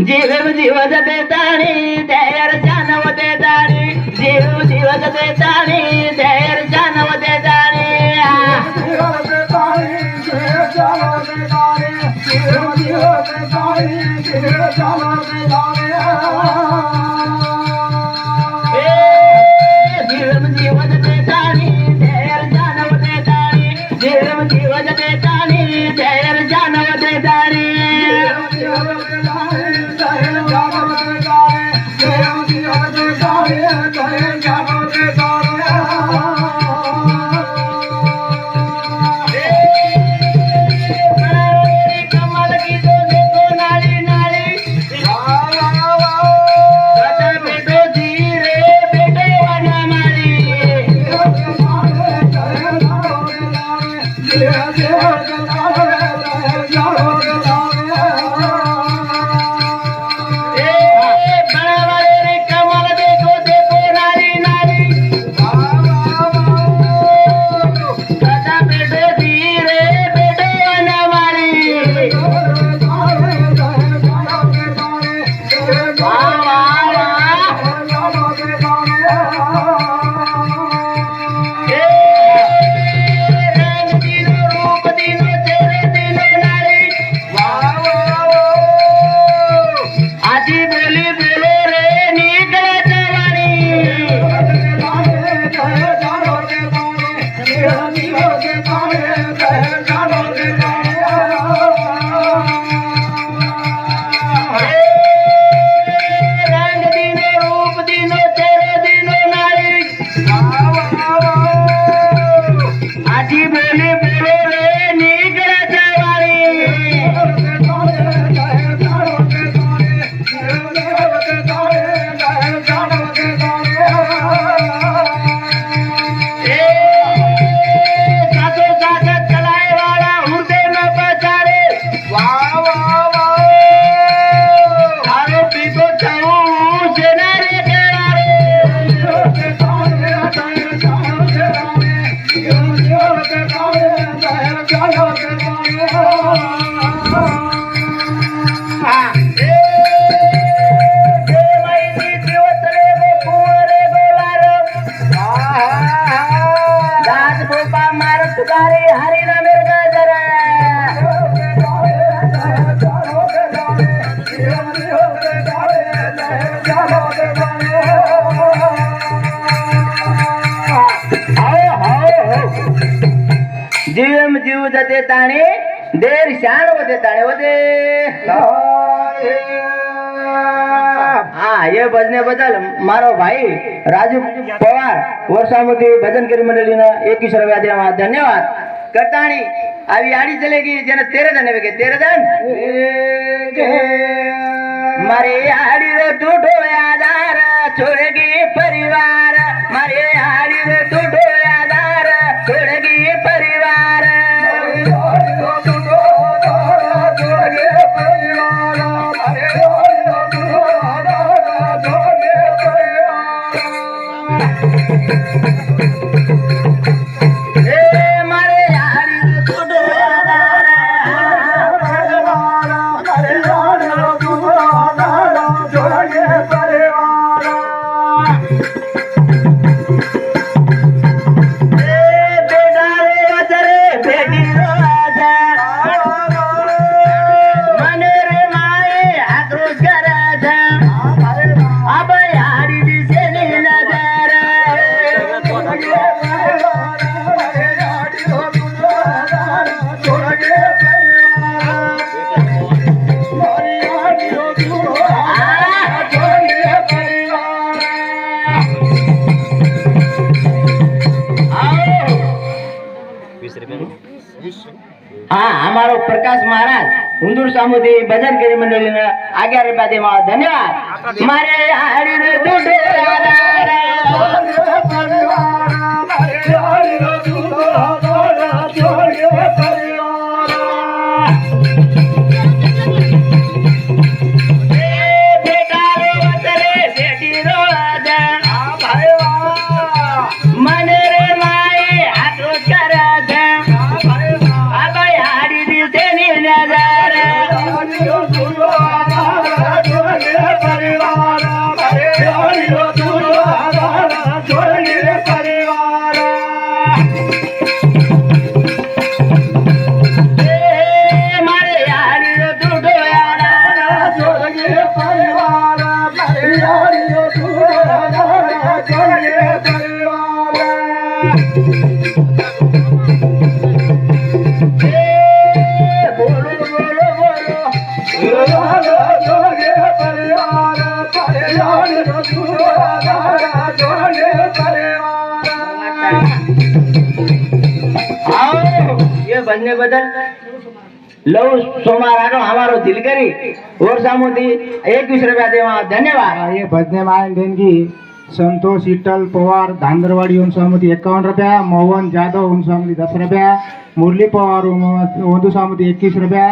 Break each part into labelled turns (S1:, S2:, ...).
S1: जीव जीव जते ताणी देर जानव ते ताणी जीव जीव जते ताणी देर जानव ते ताणी जीव जीव जते ताणे देर शान होते ताणे होते हाँ ये भजने बदल मारो भाई राजू पवार वर्षामती भजन करी मंडली ने 21 रुपया धन्यवाद करताणी अभी आड़ी चलेगी जन 13 जन वेगे 13 जन मारे आड़ी रो टूटो आधार छोड़ेगी परिवार मारे आड़ी रो टूटो आधार छोड़ेगी परिवार हाँ हमारो प्रकाश महाराज हुंदूर सामुदी भजन करी मंडली ने 11 रुपया दे धन्यवाद मारे हाड़ी रे दुडे
S2: Nada
S1: आओ ये बनने बदल लव सोमारानो हमारो दिल करी और सामोदी 21 रुपया देवा धन्यवाद।
S2: ये भजने मायन देणगी संतोष विठ्ठल पवार धांदरवाडी उंचामती 51 रुपया, मोहन जाधव उंचामती 10 रुपया, मुरली पवार उंचामती 21 रुपया,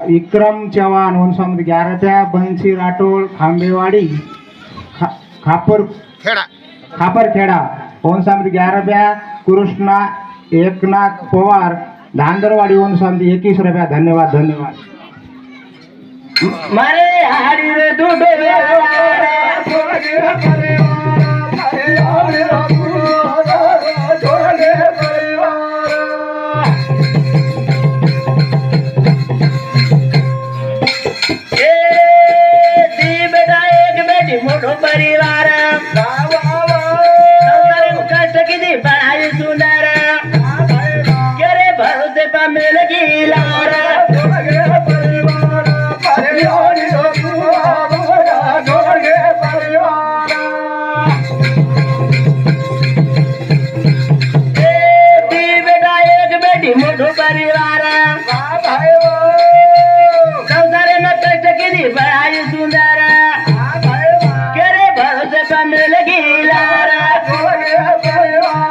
S2: विक्रम चव्हाण उंचामती 11 रुपया, बंसी राठोड खांबेवाडी खापरखेडा उंचामती 11 रुपया, कृष्णा एकनाथ पवार धांदरवाडी उंचामती 21 रुपया धन्यवाद धन्यवाद।
S1: मारे हारी रे दुडे मोठो परिवार कष्ट किती पढ़ाई सुंदर केरे भरोसे पर मिल गीला मोठो परिवार संसारे न कष्ट किती पढ़ाई सुंदर केरे भरोसे पर मिल गीला
S2: परिवार